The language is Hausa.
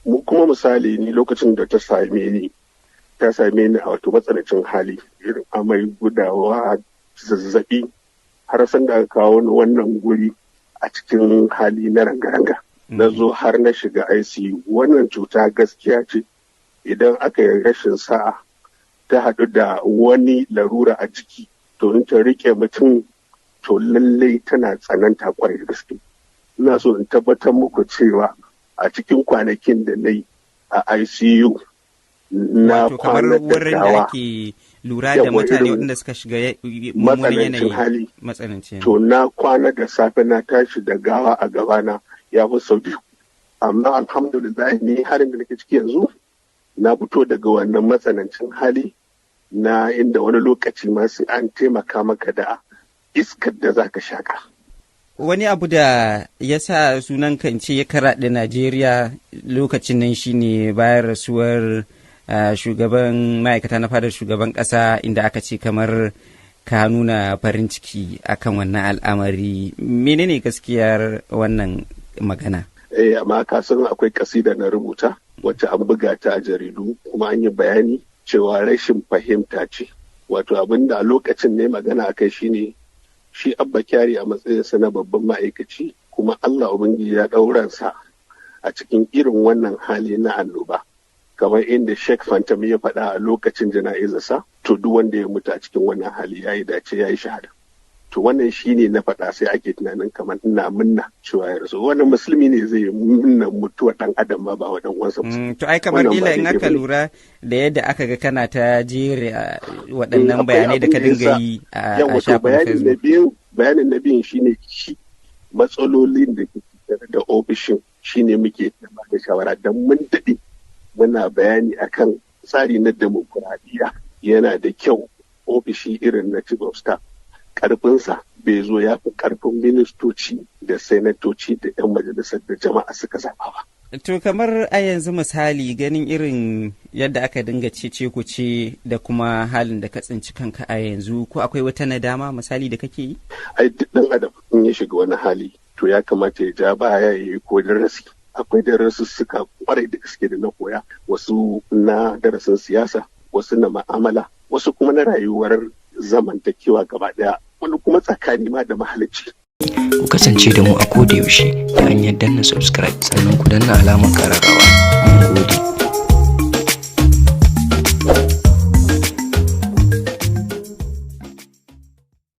mu kuma misali ni lokacin da ta same ni a wato matsanancin hali, irin amai, gudawa, zazzabi, har san da aka kawo ni wannan guri a cikin hali na ranga-ranga. Na zo har na shiga ICU. Wannan cuta gaskiya ce idan aka yi rashin sa'a ta haɗu da wani larura a jiki, to in ta rike mutum to lallai tana tsananta kwarai da gaske. Ina so in tabbatar muku cewa a cikin kwanakin da na yi a ICU na kwana da gawa. Ake lura da mutane waɗanda suka shiga mummunan yanayi matsanancin hali. To na kwana da safe na tashi da gawa a gabana ya fi sau biyu. Amma alhamdulillah ni harin da nake ciki yanzu na fito daga wannan matsanancin hali na inda wani lokaci ma sai an taimaka maka da iskar da za ka shaka. Wani abu da ya sa sunan kance ya karaɗe Najeriya lokacin nan shine bayan rasuwar shugaban ma'aikata na fadar shugaban ƙasa, inda aka ce kamar ka nuna farin ciki akan wannan al'amari. Menene gaskiyar wannan magana? Amma ka san akwai kasida na rubuta wacce an buga ta a jaridu kuma an yi bayani cewa rashin fahimta ce. Wato abin da a lokacin ne magana akai shine shi Abba Kyari a matsayinsa na babban ma'aikaci, kuma Allah Ubangiji ya ɗauransa a cikin irin wannan hali na annoba. Kamar inda Sheikh Fantami ya faɗa a lokacin jana'izarsa, to duk wanda ya mutu a cikin wannan hali ya yi dace ya yi shahada. To wannan shi ne na faɗa, sai ake tunanin kamar ina munna cewa ya rasu. Wannan musulmi ne zai munna mutuwar ɗan adam ma ba wa ɗan uwansa. To ai kamar kila in aka lura da yadda aka ga kana ta jere waɗannan bayanai da ka dinga yi a shafin Facebook. Bayanin na biyun shine shi matsalolin da ke tattare da ofishin shine muke ba da shawara don mun daɗe muna bayani akan tsari na demokuraɗiyya. Yana da kyau ofishi irin na chief of staff ƙarfinsa bai zo ya fi ƙarfin ministoci da senatoci da 'yan majalisar da jama'a suka zaɓa ba. To kamar a yanzu misali ganin irin yadda aka dinga cece ku ce da kuma halin da ka tsinci kanka a yanzu, ko akwai wata nadama misali da kake yi? Ai duk ɗan adam in ya shiga wani hali to ya kamata ya ja baya ya yi ko darasi. Akwai darasussuka kwarai da gaske da na koya, wasu na darasin siyasa, wasu na ma'amala, wasu kuma na rayuwar zamantakewa gaba ɗaya, wani kuma tsakani ma da mahalicci. Ku kasance da mu a koda yaushe ta hanyar danna subscribe, sannan ku danna alamar ƙararrawa. Mun gode.